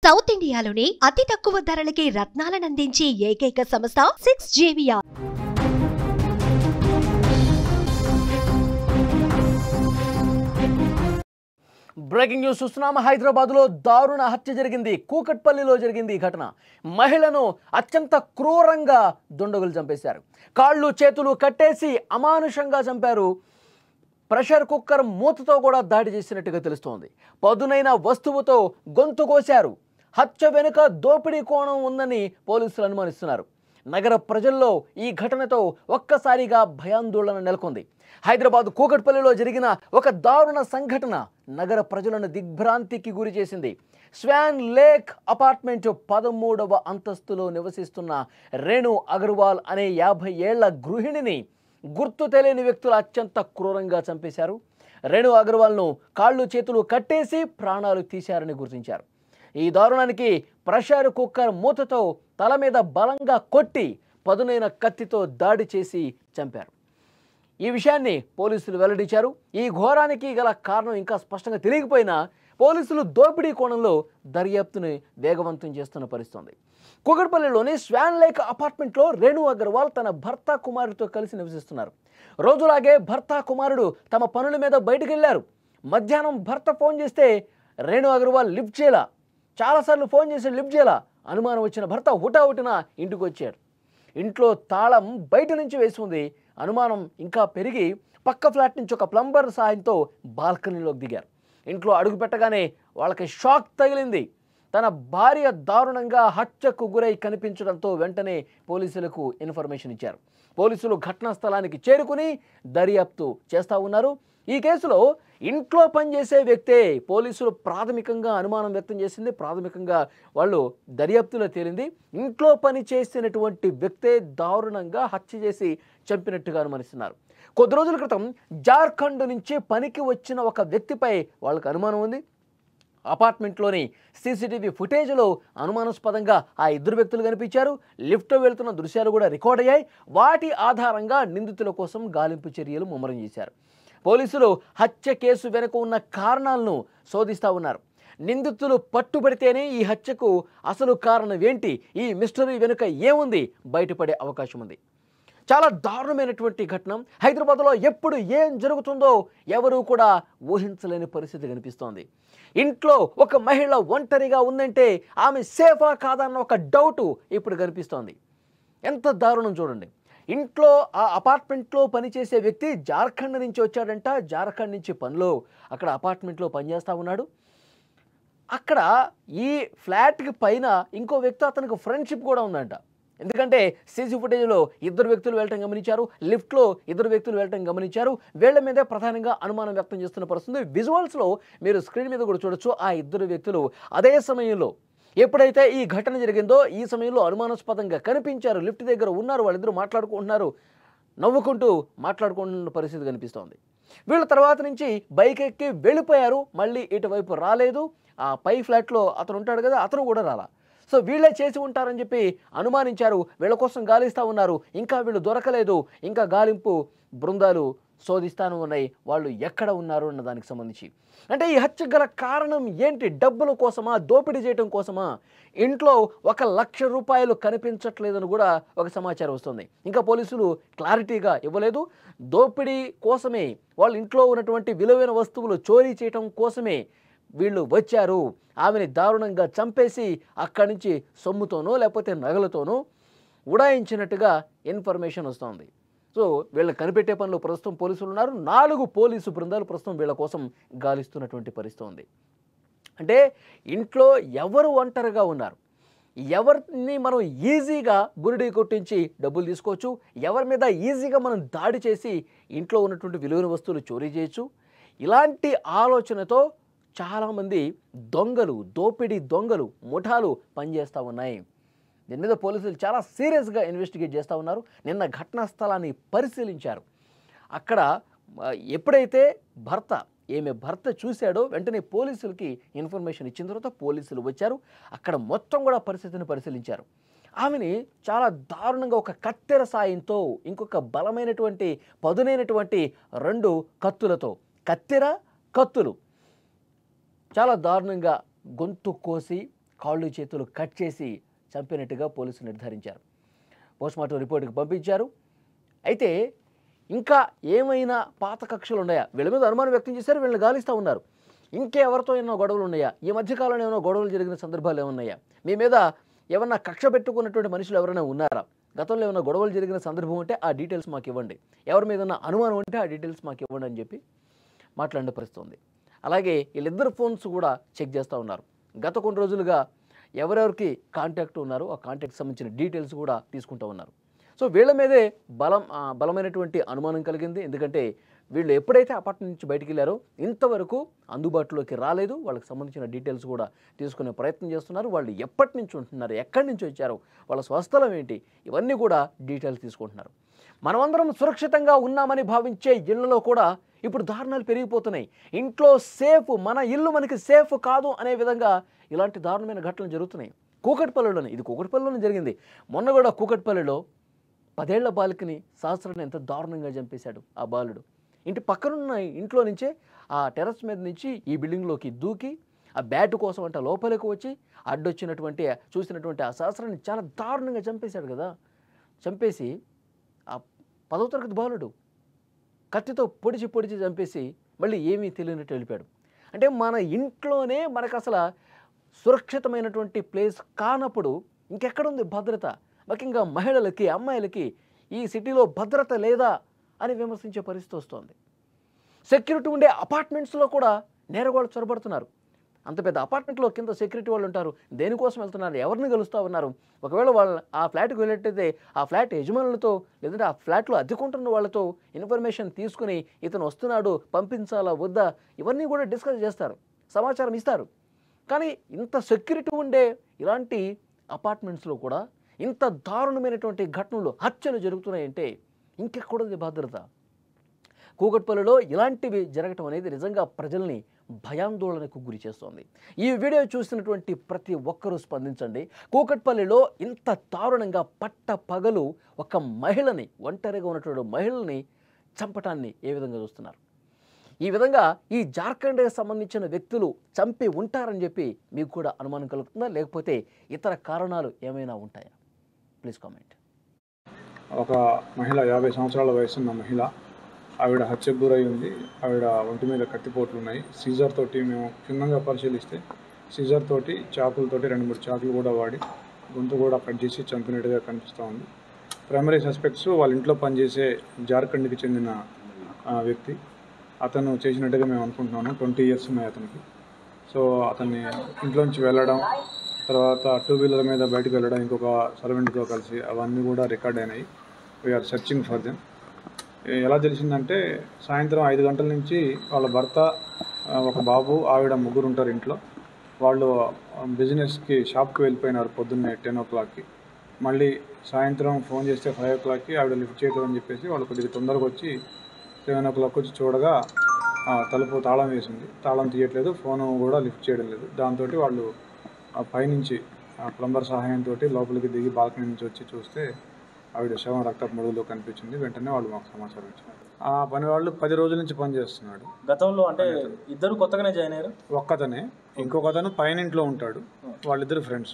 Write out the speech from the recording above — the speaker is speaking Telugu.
సౌత్ ఇండియాలోనే అతి తక్కువ ధరలకి రత్నాలనందించే ఏకైక సంస్థ 6JVR. బ్రేకింగ్ న్యూస్ చూస్తున్నాము. హైదరాబాద్లో దారుణ హత్య జరిగింది. కూకట్పల్లిలో జరిగింది ఈ ఘటన. మహిళను అత్యంత క్రూరంగా దుండగులు చంపేశారు. కాళ్ళు చేతులు కట్టేసి అమానుషంగా చంపారు. ప్రెషర్ కుక్కర్ మూతతో కూడా దాడి చేసినట్టుగా తెలుస్తోంది. పదునైన వస్తువుతో గొంతు కోశారు. హత్య వెనుక దోపిడీ కోణం ఉందని పోలీసులు అనుమానిస్తున్నారు. నగర ప్రజల్లో ఈ ఘటనతో ఒక్కసారిగా భయాందోళన నెలకొంది. హైదరాబాద్ కూకట్పల్లిలో జరిగిన ఒక దారుణ సంఘటన నగర ప్రజలను దిగ్భ్రాంతికి గురి చేసింది. స్వాన్ లేక్ అపార్ట్మెంట్ 13వ అంతస్తులో నివసిస్తున్న రేణు అగర్వాల్ అనే 50 ఏళ్ల గృహిణిని గుర్తు తెలియని వ్యక్తులు అత్యంత క్రూరంగా చంపేశారు. రేణు అగర్వాల్ను కాళ్ళు చేతులు కట్టేసి ప్రాణాలు తీశారని గుర్తించారు. ఈ దారుణానికి ప్రెషర్ కుక్కర్ మూతతో తల మీద బలంగా కొట్టి పదునైన కత్తితో దాడి చేసి చంపారు. ఈ విషయాన్ని పోలీసులు వెల్లడించారు. ఈ ఘోరానికి గల కారణం ఇంకా స్పష్టంగా తెలియకపోయినా పోలీసులు దోపిడీ కోణంలో దర్యాప్తుని వేగవంతం చేస్తున్న పరిస్థితి. కూకట్పల్లిలోని స్వాన్ లేక్ అపార్ట్మెంట్లో రేణు అగర్వాల్ తన భర్త కుమారుడితో కలిసి నివసిస్తున్నారు. రోజులాగే భర్త కుమారుడు తమ పనుల మీద బయటకు వెళ్లారు. మధ్యాహ్నం భర్త ఫోన్ చేస్తే రేణు అగర్వాల్ లిఫ్ట్ చేయాల. చాలాసార్లు ఫోన్ చేసి లిఫ్ట్ చేయాల. అనుమానం వచ్చిన భర్త హుటాహుటిన ఇంటికి వచ్చాడు. ఇంట్లో తాళం బయట నుంచి వేసి ఉంది. అనుమానం ఇంకా పెరిగి పక్క ఫ్లాట్ నుంచి ఒక ప్లంబర్ సాయంతో బాల్కనీలోకి దిగారు. ఇంట్లో అడుగు పెట్టగానే వాళ్ళకి షాక్ తగిలింది. తన భార్య దారుణంగా హత్యకు గురై కనిపించడంతో వెంటనే పోలీసులకు ఇన్ఫర్మేషన్ ఇచ్చారు. పోలీసులు ఘటనా స్థలానికి చేరుకుని దర్యాప్తు చేస్తూ ఉన్నారు. ఈ కేసులో ఇంట్లో పనిచేసే వ్యక్తే పోలీసులు ప్రాథమికంగా అనుమానం వ్యక్తం చేసింది. ప్రాథమికంగా వాళ్ళు దర్యాప్తులో తేలింది. ఇంట్లో పని చేసినటువంటి వ్యక్తే దారుణంగా హత్య చేసి చంపినట్టుగా అనుమానిస్తున్నారు. కొద్ది రోజుల క్రితం జార్ఖండ్ నుంచి పనికి వచ్చిన ఒక వ్యక్తిపై వాళ్ళకు అనుమానం ఉంది. అపార్ట్మెంట్లోని సీసీటీవీ ఫుటేజ్లో అనుమానాస్పదంగా ఆ ఇద్దరు వ్యక్తులు కనిపించారు. లిఫ్ట్లో వెళ్తున్న దృశ్యాలు కూడా రికార్డ్ అయ్యాయి. వాటి ఆధారంగా నిందితుల కోసం గాలింపు చర్యలు ముమ్మరం చేశారు. పోలీసులు హత్య కేసు వెనుక ఉన్న కారణాలను శోధిస్తూ ఉన్నారు. నిందితులు పట్టుబడితేనే ఈ హత్యకు అసలు కారణం ఏంటి, ఈ మిస్టరీ వెనుక ఏముంది బయటపడే అవకాశం ఉంది. చాలా దారుణమైనటువంటి ఘటన. హైదరాబాద్లో ఎప్పుడు ఏం జరుగుతుందో ఎవరూ కూడా ఊహించలేని పరిస్థితి కనిపిస్తోంది. ఇంట్లో ఒక మహిళ ఒంటరిగా ఉందంటే ఆమె సేఫా కాదన్న ఒక డౌటు ఇప్పుడు కనిపిస్తోంది. ఎంత దారుణం చూడండి. ఇంట్లో ఆ అపార్ట్మెంట్లో పనిచేసే వ్యక్తి జార్ఖండ్ నుంచి వచ్చాడంట. జార్ఖండ్ నుంచి పనిలో అక్కడ అపార్ట్మెంట్లో పనిచేస్తూ ఉన్నాడు. అక్కడ ఈ ఫ్లాట్కి పైన ఇంకో వ్యక్తి అతనికి ఫ్రెండ్షిప్ కూడా ఉందంట. ఎందుకంటే సీసీ ఫుటేజ్లో ఇద్దరు వ్యక్తులు వెళ్ళటం గమనించారు. లిఫ్ట్లో ఇద్దరు వ్యక్తులు వెళ్ళటం గమనించారు. వీళ్ళ మీదే ప్రధానంగా అనుమానం వ్యక్తం చేస్తున్న పరిస్థితి. విజువల్స్లో మీరు స్క్రీన్ మీద కూడా చూడొచ్చు. ఆ ఇద్దరు వ్యక్తులు అదే సమయంలో ఎప్పుడైతే ఈ ఘటన జరిగిందో ఈ సమయంలో అనుమానాస్పదంగా కనిపించారు. లిఫ్ట్ దగ్గర ఉన్నారు. వాళ్ళిద్దరూ మాట్లాడుకుంటున్నారు. నవ్వుకుంటూ మాట్లాడుకుంటున్న పరిస్థితి కనిపిస్తోంది. వీళ్ళ తర్వాత నుంచి బైక్ ఎక్కి వెళ్ళిపోయారు. మళ్ళీ ఇటువైపు రాలేదు. ఆ పై ఫ్లాట్లో అతను ఉంటాడు కదా, అతను కూడా రాలా. సో వీళ్ళే చేసి ఉంటారని చెప్పి అనుమానించారు. వీళ్ళ కోసం గాలిస్తూ ఉన్నారు. ఇంకా వీళ్ళు దొరకలేదు. ఇంకా గాలింపు బృందాలు శోధిస్తాను ఉన్నాయి. వాళ్ళు ఎక్కడ ఉన్నారు అన్న దానికి సంబంధించి. అంటే ఈ హత్య గల కారణం ఏంటి? డబ్బుల కోసమా, దోపిడీ చేయడం కోసమా? ఇంట్లో 1,00,000 రూపాయలు కనిపించట్లేదని కూడా ఒక సమాచారం వస్తుంది. ఇంకా పోలీసులు క్లారిటీగా ఇవ్వలేదు. దోపిడీ కోసమే, వాళ్ళ ఇంట్లో ఉన్నటువంటి విలువైన వస్తువులు చోరీ చేయడం కోసమే వీళ్ళు వచ్చారు. ఆమెని దారుణంగా చంపేసి అక్కడి నుంచి సొమ్ముతోనో లేకపోతే నగలతోనో ఉడాయించినట్టుగా ఇన్ఫర్మేషన్ వస్తుంది. సో వీళ్ళని కనిపెట్టే పనిలో ప్రస్తుతం పోలీసులు ఉన్నారు. 4 పోలీసు బృందాలు ప్రస్తుతం వీళ్ళ కోసం గాలిస్తున్నటువంటి పరిస్థితి ఉంది. అంటే ఇంట్లో ఎవరు ఒంటరిగా ఉన్నారు, ఎవరిని మనం ఈజీగా గురిడి కొట్టించి డబ్బులు తీసుకోవచ్చు, ఎవరి మీద ఈజీగా మనం దాడి చేసి ఇంట్లో ఉన్నటువంటి విలువైన వస్తువులు చోరీ చేయొచ్చు. ఇలాంటి ఆలోచనతో చాలామంది దొంగలు, దోపిడీ దొంగలు ముఠాలు పనిచేస్తూ ఉన్నాయి. దీని మీద పోలీసులు చాలా సీరియస్గా ఇన్వెస్టిగేట్ చేస్తూ ఉన్నారు. నిన్న ఘటనా స్థలాన్ని పరిశీలించారు. అక్కడ ఎప్పుడైతే భర్త చూశాడో వెంటనే పోలీసులకి ఇన్ఫర్మేషన్ ఇచ్చిన తర్వాత పోలీసులు వచ్చారు. అక్కడ మొత్తం కూడా పరిస్థితిని పరిశీలించారు. ఆమెని చాలా దారుణంగా ఒక కత్తెర సాయంతో, ఇంకొక బలమైనటువంటి పదునైనటువంటి 2 కత్తులతో, కత్తెర కత్తులు చాలా దారుణంగా గొంతు కోసి కాళ్ళు చేతులు కట్ చేసి చంపినట్టుగా పోలీసులు నిర్ధారించారు. పోస్ట్మార్టం రిపోర్టుకి పంపించారు. అయితే ఇంకా ఏమైనా పాత కక్షలు ఉన్నాయా? వీళ్ళ మీద అనుమానం వ్యక్తం చేశారు, వీళ్ళని గాలిస్తూ ఉన్నారు. ఇంకెవరితో ఏమైనా గొడవలు ఉన్నాయా? ఈ మధ్యకాలంలో ఏమైనా గొడవలు జరిగిన సందర్భాలు ఏమున్నాయా? మీ మీద ఏమన్నా కక్ష పెట్టుకున్నటువంటి మనుషులు ఎవరైనా ఉన్నారా? గతంలో ఏమైనా గొడవలు జరిగిన సందర్భం ఉంటే ఆ డీటెయిల్స్ మాకు ఇవ్వండి, ఎవరి మీద అనుమానం ఉంటే ఆ డీటెయిల్స్ మాకు ఇవ్వండి అని చెప్పి మాట్లాడిన పరిస్థితి ఉంది. అలాగే వీళ్ళిద్దరు ఫోన్స్ కూడా చెక్ చేస్తూ ఉన్నారు. గత కొన్ని రోజులుగా ఎవరెవరికి కాంటాక్ట్ ఉన్నారో ఆ కాంటాక్ట్ సంబంధించిన డీటెయిల్స్ కూడా తీసుకుంటూ ఉన్నారు. సో వీళ్ళ మీదే బలమైనటువంటి అనుమానం కలిగింది. ఎందుకంటే వీళ్ళు ఎప్పుడైతే అపార్ట్మెంట్ నుంచి బయటికి వెళ్ళారో ఇంతవరకు అందుబాటులోకి రాలేదు. వాళ్ళకి సంబంధించిన డీటెయిల్స్ కూడా తీసుకునే ప్రయత్నం చేస్తున్నారు. వాళ్ళు ఎప్పటి నుంచి ఉంటున్నారు, ఎక్కడి నుంచి వచ్చారో, వాళ్ళ స్వస్థలం ఏంటి, ఇవన్నీ కూడా డీటెయిల్స్ తీసుకుంటున్నారు. మనమందరం సురక్షితంగా ఉన్నామని భావించే ఇళ్లలో కూడా ఇప్పుడు దారుణాలు పెరిగిపోతున్నాయి. ఇంట్లో సేఫ్, మన ఇల్లు మనకి సేఫ్ కాదు అనే విధంగా ఇలాంటి దారుణమైన ఘటనలు జరుగుతున్నాయి. కూకట్పల్లిలోనే, ఇది కూకట్పల్లిలోనే జరిగింది. మొన్న కూడా కూకట్పల్లిలో 10 ఏళ్ల బాలికని సహస్రాన్ని ఎంత దారుణంగా చంపేశాడు ఆ బాలుడు. ఇంటి పక్కనున్న ఇంట్లో నుంచే ఆ టెర్రస్ మీద నుంచి ఈ బిల్డింగ్లోకి దూకి ఆ బ్యాట్ కోసం అంటే లోపలికి వచ్చి అడ్డొచ్చినటువంటి చూసినటువంటి ఆ సహస్రాన్ని చాలా దారుణంగా చంపేశాడు కదా. చంపేసి ఆ 10వ తరగతి బాలుడు కత్తితో పొడిచి చంపేసి మళ్ళీ ఏమీ తెలియనట్టు వెళ్ళిపోయాడు. అంటే మన ఇంట్లోనే మనకు అసలు సురక్షితమైనటువంటి ప్లేస్ కానప్పుడు ఇంకెక్కడుంది భద్రత? ముఖ్యంగా మహిళలకి, అమ్మాయిలకి ఈ సిటీలో భద్రత లేదా అని విమర్శించే పరిస్థితి వస్తుంది. సెక్యూరిటీ ఉండే అపార్ట్మెంట్స్లో కూడా నేరగాళ్ళు చొరబడుతున్నారు. అంత పెద్ద అపార్ట్మెంట్లో కింద సెక్యూరిటీ వాళ్ళు ఉంటారు. దేనికోసం వెళ్తున్నారు, ఎవరిని కలుస్తూ ఉన్నారు? ఒకవేళ వాళ్ళు ఆ ఫ్లాట్కి వెళ్ళేటైతే ఆ ఫ్లాట్ యజమానులతో లేదంటే ఆ ఫ్లాట్లో అద్దెకుంటున్న వాళ్ళతో ఇన్ఫర్మేషన్ తీసుకుని ఇతను వస్తున్నాడు, పంపించాలా వద్దా, ఇవన్నీ కూడా డిస్కస్ చేస్తారు, సమాచారం ఇస్తారు. కానీ ఇంత సెక్యూరిటీ ఉండే ఇలాంటి అపార్ట్మెంట్స్లో కూడా ఇంత దారుణమైనటువంటి ఘటనలు, హత్యలు జరుగుతున్నాయంటే ఇంకెక్కడుంది భద్రత? కూకట్పల్లిలో ఇలాంటివి జరగటం అనేది నిజంగా ప్రజల్ని భయాందోళనకు గురి చేస్తోంది. ఈ వీడియో చూసినటువంటి ప్రతి ఒక్కరూ స్పందించండి. కూకట్పల్లిలో ఇంత దారుణంగా పట్ట పగలు ఒక మహిళని, ఒంటరిగా ఉన్నటువంటి మహిళని చంపటాన్ని ఏ విధంగా చూస్తున్నారు? ఈ విధంగా ఈ జార్ఖండ్కి సంబంధించిన వ్యక్తులు చంపి ఉంటారని చెప్పి మీకు కూడా అనుమానం కలుగుతుందా, లేకపోతే ఇతర కారణాలు ఏమైనా ఉంటాయా? Please comment. ఒక మహిళ 50 సంవత్సరాల వయసున్న మహిళ, ఆవిడ హత్యకు గురై ఉంది. ఆవిడ ఒంటి మీద కత్తిపోట్లు ఉన్నాయి. సీజర్ తోటి మేము క్షుణ్ణంగా పరిశీలిస్తే సీజర్ తోటి చాకులతోటి 2-3 చాకులు కూడా వాడి గొంతు కూడా కట్ చేసి చంపినట్టుగా కనిపిస్తూ ఉంది. ప్రైమరీ సస్పెక్ట్స్ వాళ్ళ ఇంట్లో పనిచేసే జార్ఖండ్కి చెందిన వ్యక్తి. అతను చేసినట్టుగా మేము అనుకుంటున్నాము. 20 ఇయర్స్ ఉన్నాయి అతనికి. సో అతన్ని ఇంట్లోంచి వెళ్ళడం, తర్వాత 2 వీలర్ మీద బయటకు వెళ్ళడం ఇంకొక సర్వెంట్తో కలిసి, అవన్నీ కూడా రికార్డ్ అయినాయి. We are searching for them. ఎలా తెలిసిందంటే సాయంత్రం 5 గంటల నుంచి వాళ్ళ భర్త, ఒక బాబు, ఆవిడ, ముగ్గురు ఉంటారు ఇంట్లో. వాళ్ళు బిజినెస్కి షాప్కి వెళ్ళిపోయినారు పొద్దున్నే 10 o'clockకి. మళ్ళీ సాయంత్రం ఫోన్ చేస్తే 5 o'clockకి ఆవిడ లిఫ్ట్ చేయడం అని చెప్పేసి వాళ్ళు కొద్దిగా తొందరగా వచ్చి 7 o'clock వచ్చి చూడగా తలుపు తాళం వేసింది. తాళం తీయట్లేదు, ఫోను కూడా లిఫ్ట్ చేయడం లేదు. దాంతో వాళ్ళు పైనుంచి ప్లంబర్ సహాయంతో లోపలికి దిగి బాల్కనీ నుంచి వచ్చి చూస్తే ఆవిడ శవం రక్తపు మడుగులో కనిపించింది. వెంటనే వాళ్ళు మాకు సమాచారం ఇచ్చారు. ఆ పని వాళ్ళు 10 రోజుల నుంచి పనిచేస్తున్నాడు. గతంలో అంటే ఇద్దరు కొత్తగానే జాయిన్ అయ్యారు. ఒక్కతనే, ఇంకొకతను పైన ఇంట్లో ఉంటాడు. వాళ్ళిద్దరు ఫ్రెండ్స్.